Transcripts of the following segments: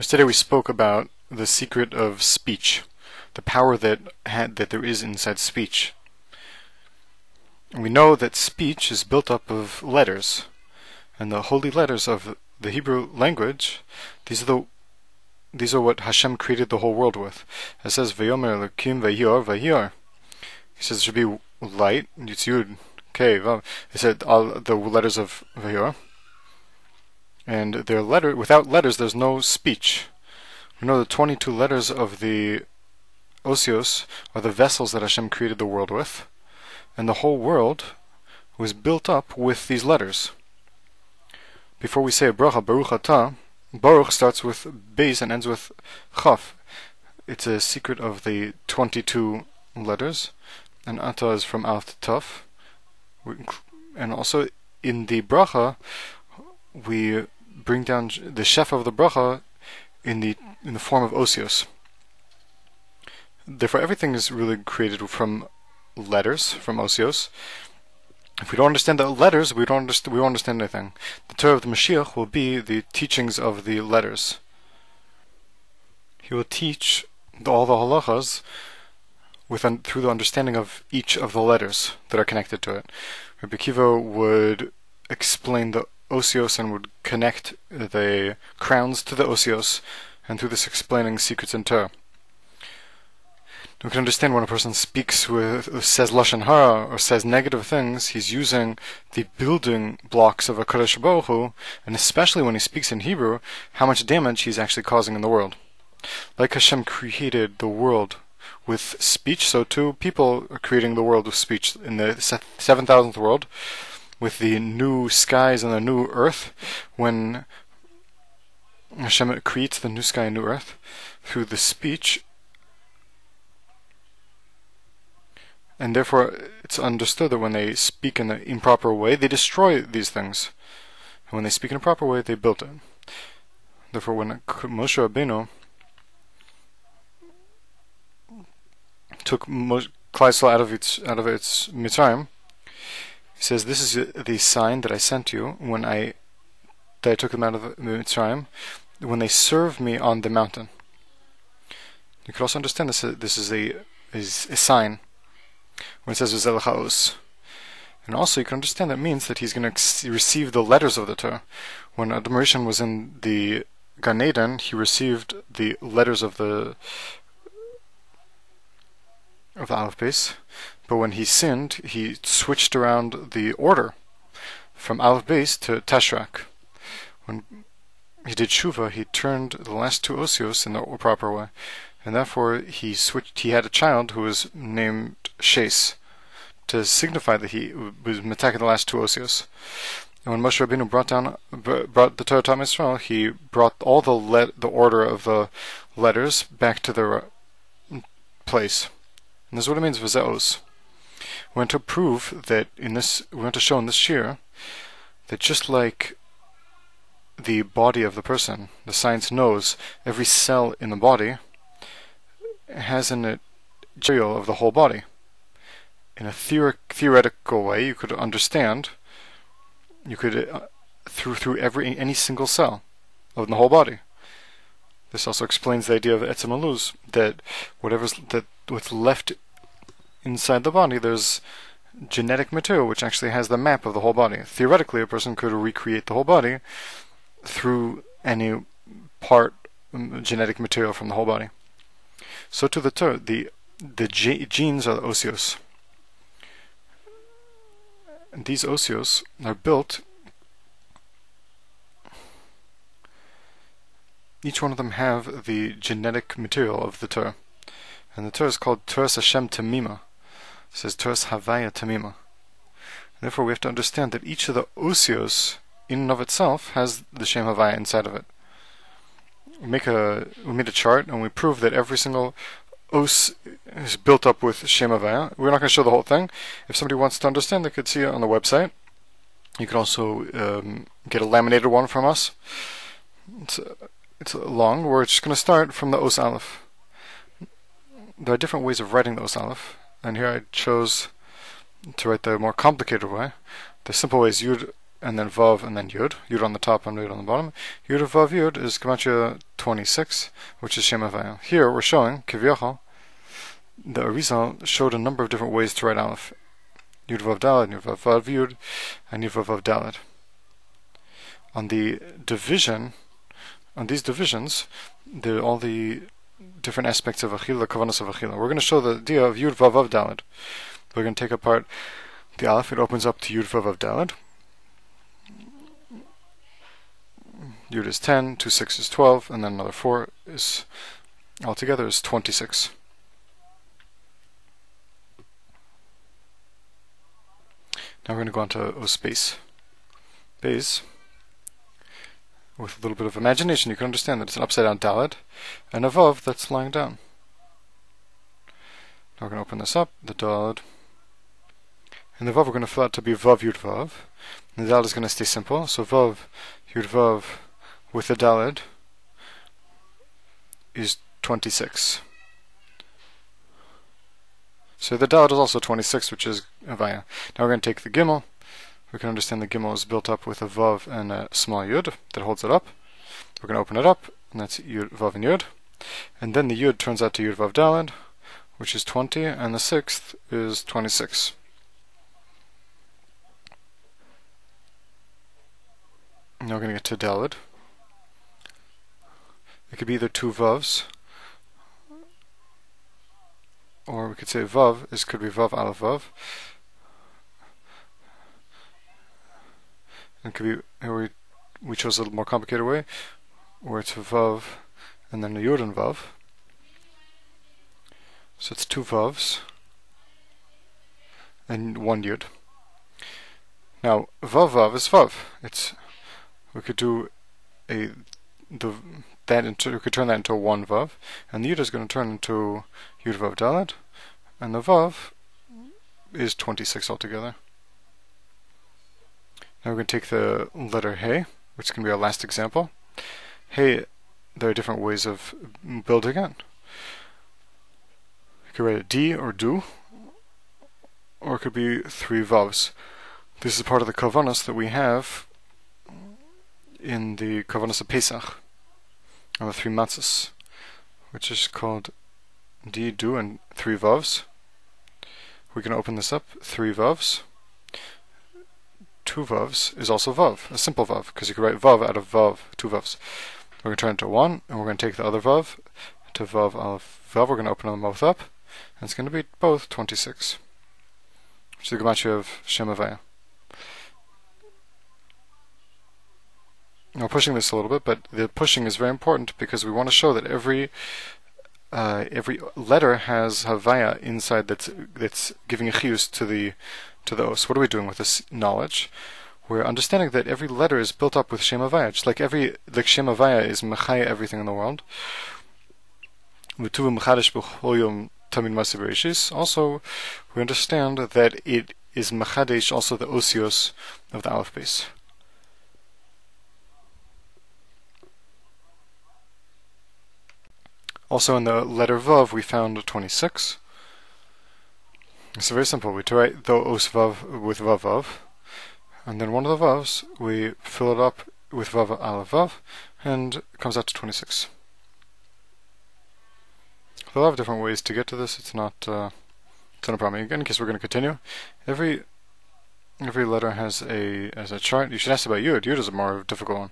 Yesterday we spoke about the secret of speech, the power that there is inside speech. We know that speech is built up of letters, and the holy letters of the Hebrew language, these are what Hashem created the whole world with. It says Vayomer Elokim Vayyor Vayyor. He says it should be light, it's Yud, K, Vav. He said all the letters of Vayyor. And without letters there's no speech. We know the 22 letters of the Osios are the vessels that Hashem created the world with, and the whole world was built up with these letters. Before we say a bracha, Baruch Atah, Baruch starts with Beis and ends with Chaf. It's a secret of the 22 letters, and Atah is from Aleph to Taf. And also in the bracha, we bring down the chef of the bracha in the form of Osios. Therefore, everything is really created from letters, from Osios. If we don't understand the letters, we won't understand anything. The Torah of the Mashiach will be the teachings of the letters. He will teach all the halachas through the understanding of each of the letters that are connected to it. Rabbi Akiva would explain the Osios and would connect the crowns to the Osios, and through this explaining secrets in Torah. We can understand when a person speaks says Lashon Hara or says negative things, he's using the building blocks of a Kadosh Baruch Hu, and especially when he speaks in Hebrew, how much damage he's actually causing in the world. Like Hashem created the world with speech, so too people are creating the world with speech. In the 7,000th world, with the new skies and the new earth, when Hashem creates the new sky and new earth through the speech, and therefore it's understood that when they speak in the improper way, they destroy these things. And when they speak in a proper way, they build it. Therefore, when Moshe Rabbeinu took Klal Yisrael out of its Mitzrayim, he says, "This is the sign that I sent you that I took them out of Mitzrayim, when they served me on the mountain." You could also understand this is a sign when it says V'zel Chaos. And also you can understand that means that he's going to receive the letters of the Torah. When Adam Rishon was in the Gan Eden, he received the letters of the Aleph Beis, but when he sinned, he switched around the order from Aleph Beis to Tashrak. When he did Shuvah, he turned the last two Osios in the proper way, and therefore he had a child who was named Shes, to signify that he was attacking the last two Osios. And when Moshe Rabbeinu brought the Torah to Israel, he brought all the order of the letters back to their place. And this is what it means, V'zeos. We want to prove that we want to show in this shir that just like the body of the person, the science knows every cell in the body has in it material of the whole body. In a theoretical way, you could understand, through any single cell of the whole body. This also explains the idea of Etzem Aluz, that what's left inside the body, there's genetic material which actually has the map of the whole body. Theoretically, a person could recreate the whole body through any genetic material from the whole body. So to the Torah, the genes are the Osios. And these Osios are built, each one of them have the genetic material of the Torah. And the Torah is called Torah Hashem Tamima. It says Torah Havaya Tamima. And therefore we have to understand that each of the Osios in and of itself has the Shem Havaya inside of it. We made a chart and we prove that every single Os is built up with Shem Havaya. We're not going to show the whole thing. If somebody wants to understand, they could see it on the website. You can also get a laminated one from us. It's long. We're just going to start from the Os Aleph. There are different ways of writing the Os Aleph, and here I chose to write the more complicated way. The simple way is Yud and then Vav, and then Yud. Yud on the top and Yud on the bottom. Yud of Vav Yud is Gematria 26, which is Shem Havaya. Here we're showing, Kivyachal, the Arizal showed a number of different ways to write Aleph. Yud Vav Dalet, Yud Vav Yud, and Yud Vav Dalet. On the division, on these divisions, all the different aspects of Achila, the Kavanas of Achila. We're going to show the idea of Yud Vav Dalet. We're going to take apart the Aleph. It opens up to Yud Vav Dalet. Yud is 10, 2 6 is 12, and then another 4 is altogether is 26. Now we're going to go on to Os Beis. Beis, with a little bit of imagination, you can understand that it's an upside down Dalet and a Vav that's lying down. Now we're going to open this up, the Dalet. And the Vav we're going to fill out to be Vav Yud Vav. And the Dalet is going to stay simple, so Vav Yud Vav with the Dalet is 26. So the Dalet is also 26, which is Havaya. Now we're going to take the Gimel. We can understand the Gimel is built up with a Vav and a small Yud that holds it up. We're going to open it up, and that's Yud, Vav and Yud. And then the Yud turns out to Yud Vav Dalet, which is 20, and the sixth is 26. Now we're going to get to Dalet. It could be either two Vavs, or we could say Vav, could be Vav Aleph Vav. And it could be, we chose a little more complicated way, where it's a Vav, and then a Yud and Vav. So it's two Vavs, and one Yud. Now, Vav Vav is Vav. We could do we could turn that into a one Vav, and the Yud is going to turn into Yud Vav Dalet, and the Vav is 26 altogether. Now we're going to take the letter He, which is going to be our last example. He, there are different ways of building it. You could write it D or Du, or it could be three Vavs. This is part of the Kavanas that we have in the Kavanas of Pesach, on the three matzahs, which is called D, Du, and three Vavs. We can open this up, three Vavs. Two Vavs is also Vav, a simple Vav, because you can write Vav out of Vav, two Vavs. We're going to turn it to one, and we're going to take the other Vav to Vav Aleph Vav. We're going to open them both up, and it's going to be both 26, which is the Gematria of Shem Havaya. Now we're pushing this a little bit, but the pushing is very important because we want to show that every letter has Havaya inside that's giving a chiyus to the Os. What are we doing with this knowledge? We're understanding that every letter is built up with Shem Havaya, just like Shem Havaya is mechaya everything in the world. Also, we understand that it is mechadesh also the osios of the Aleph Beis. Also in the letter Vav we found 26. It's very simple. We write the Os Vav with Vav Vav, and then one of the Vavs we fill it up with Vav Aleph Vav, and it comes out to 26. There are a lot of different ways to get to this. It's not a problem. Again, in case we're going to continue, every letter has a chart. You should ask about Yud. Yud is a more difficult one.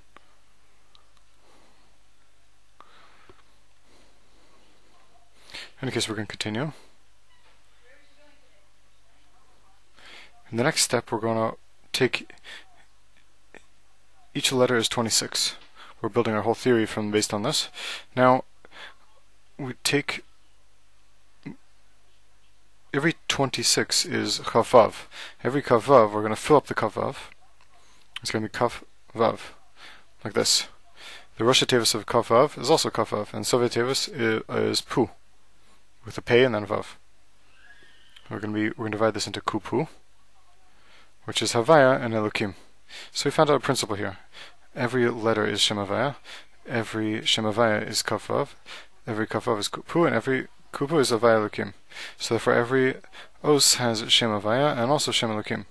In any case, we're going to continue. In the next step, we're going to take each letter is 26. We're building our whole theory based on this. Now, we take every 26 is Chavav. Every Chavav, we're going to fill up the Chavav. It's going to be Kav Vav, like this. The Rosh Tevis of Chavav is also Chavav, and Soviet Tevis is Pu, with a Pei and then Vav. We're going to divide this into Kupu, which is Havaya and Elokim. So we found out a principle here. Every letter is Shem Havaya, every Shem Havaya is Kavav, every Kavav is Kupu, and every Kupu is Havaya Elokim. So therefore every Os has Shem Havaya and also Shem Elokim.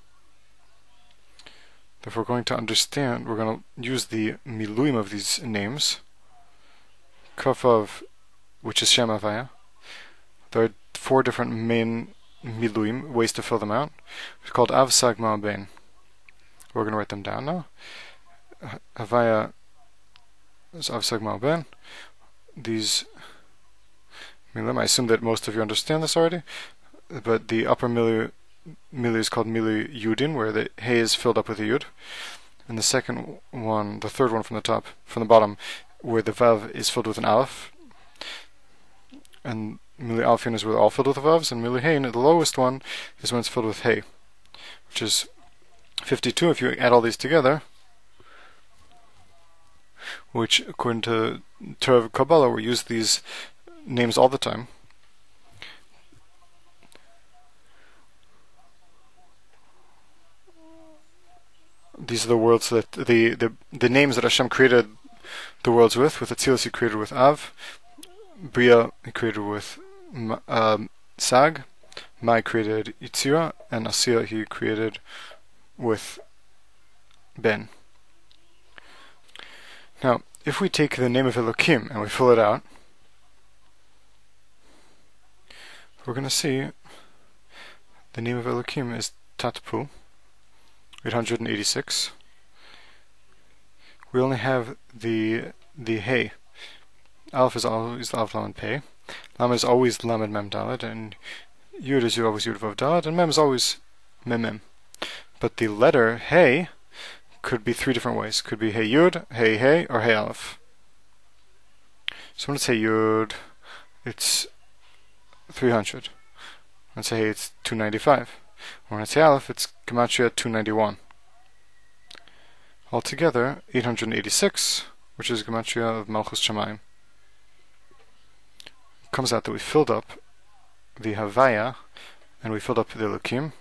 Therefore, we're going to understand, we're going to use the miluim of these names. Kafav, which is Shem Havaya. There are 4 different main miluim, ways to fill them out. It's called Av Sag Ma Ben. We're going to write them down now. Havaya is Av Sag Ma Ben. These miluim, I assume that most of you understand this already, but the upper milu is called milu yudin, where the hey is filled up with a yud, and the second one, the third one from the bottom, where the vav is filled with an aleph, and milu alfin is where they're all filled with vavs, and milu hein, the lowest one, is when it's filled with hey, which is 52 if you add all these together, which according to Torah Kabbalah we use these names all the time. These are the worlds that the names that Hashem created the worlds with Atzilus he created with Av, Bria he created with Sag, Mai created Yitzira, and Asiya he created with Ben. Now, if we take the name of Elokim and we fill it out, we're going to see the name of Elokim is Tatpu, 886. We only have the Hey. Aleph is always Aleph Lamed Pei. Lam is always Lamed Mem Dalet, and Yud is always Yud Vav Dalet, and Mem is always Mem Mem. But the letter Hey could be 3 different ways. Could be Hey Yud, Hey Hey, or Hey Aleph. So when it's Hey Yud, it's 300. When it's Hey, it's 295. When it's Hey Aleph, it's Gematria 291. Altogether, 886, which is Gematria of Malchus Shamayim. It comes out that we filled up the Havaya, and we filled up the Elokim,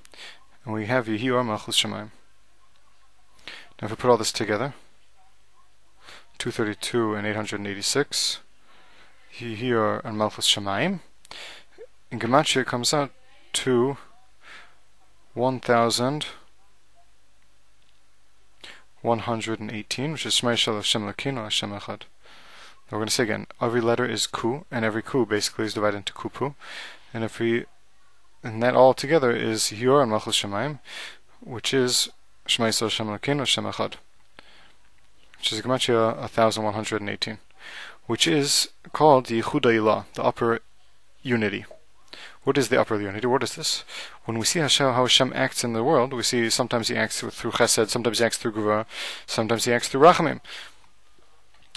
and we have Yehior Malchus Shamayim. Now if we put all this together, 232 and 886, Yehior and Malchus Shamayim, in Gematria it comes out to 1118, which is Shmai Shel Hashem Elokeinu Hashem Echad. Now we're going to say again, every letter is ku, and every ku basically is divided into kupu, and that all together is Yehior and Malchus Shamayim, which is Shmai Shel Hashem Elokeinu Hashem Echad, which is Gematria 1118, which is called the Yichud Ilah, the upper unity. What is the upper unity? What is this? When we see how Hashem acts in the world, we see sometimes he acts through Chesed, sometimes he acts through Gevurah, sometimes he acts through Rachamim.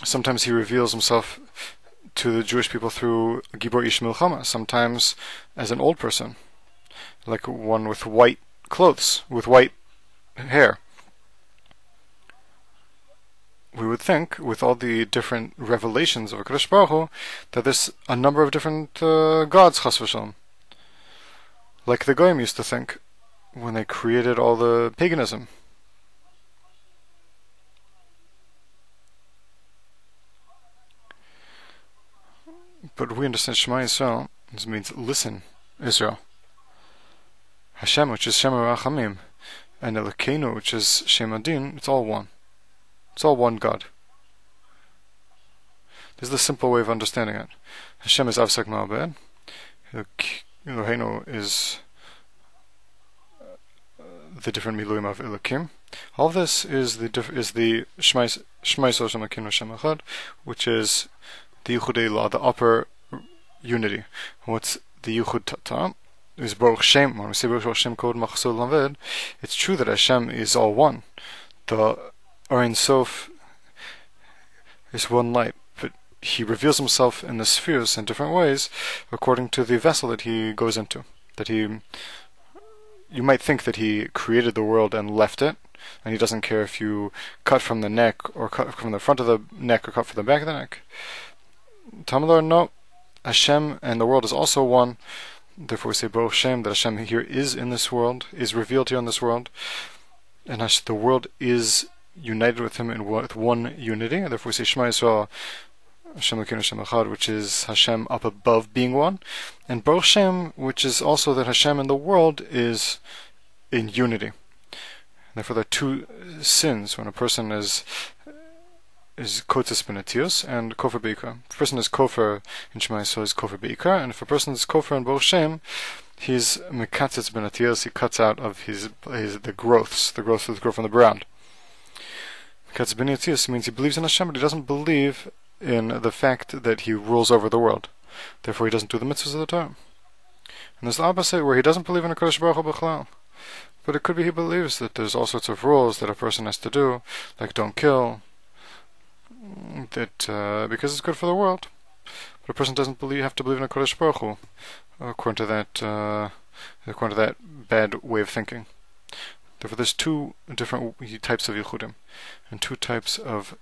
Sometimes he reveals himself to the Jewish people through Gibor Ish Milchama, sometimes as an old person, like one with white clothes, with white hair. We would think, with all the different revelations of HaKadosh Baruch Hu, that there's a number of different gods, Chas v'Shalom. Like the Goyim used to think when they created all the paganism. But we understand Shema Yisrael, this means listen, Israel. Hashem, which is Shem HaRachamim, and Elokeinu, which is Shem Adin, it's all one. It's all one God. This is the simple way of understanding it. Hashem is Av Sag Ma Ben. Eloheinu is the different miluim of Elokim. All of this is the Shmai Yisrael Hashem Elokeinu Hashem Echad, which is the Yichud Ilah, the upper unity. What's the Yichud Tata? Is Baruch Shem. When we say Baruch Shem Kod Machzor Lamed, it's true that Hashem is all one. The Ein Sof is one light, but he reveals himself in the spheres in different ways according to the vessel that he goes into. You might think that he created the world and left it, and he doesn't care if you cut from the neck, or cut from the front of the neck, or cut from the back of the neck. Tamalor, no. Hashem and the world is also one. Therefore we say Baruch Shem, that Hashem here is in this world, is revealed here in this world, and the world is united with him with one unity. And therefore we say Shema Yisrael Hashem Elokeinu Hashem Echad, which is Hashem up above being one, and Baruch Shem, which is also that Hashem and the world is in unity. therefore there are two sins when a person is kotzes benatius and kofer beikar. If a person is kofer in Shema Yisrael, he's kofer beikar, and if a person is kofer in Baruch Shem, he's mekatzes benatius. He cuts out of the growths that grow from the ground. Mekatzes benatius means he believes in Hashem, but he doesn't believe in the fact that he rules over the world. Therefore, he doesn't do the mitzvahs of the Torah. And there's the opposite, where he doesn't believe in a Kodesh Baruch Hu b'chlal. But it could be he believes that there's all sorts of rules that a person has to do, like don't kill, that because it's good for the world. But a person doesn't have to believe in a Kodesh Baruch Hu, according to that bad way of thinking. Therefore, there's two different types of yichudim, and two types of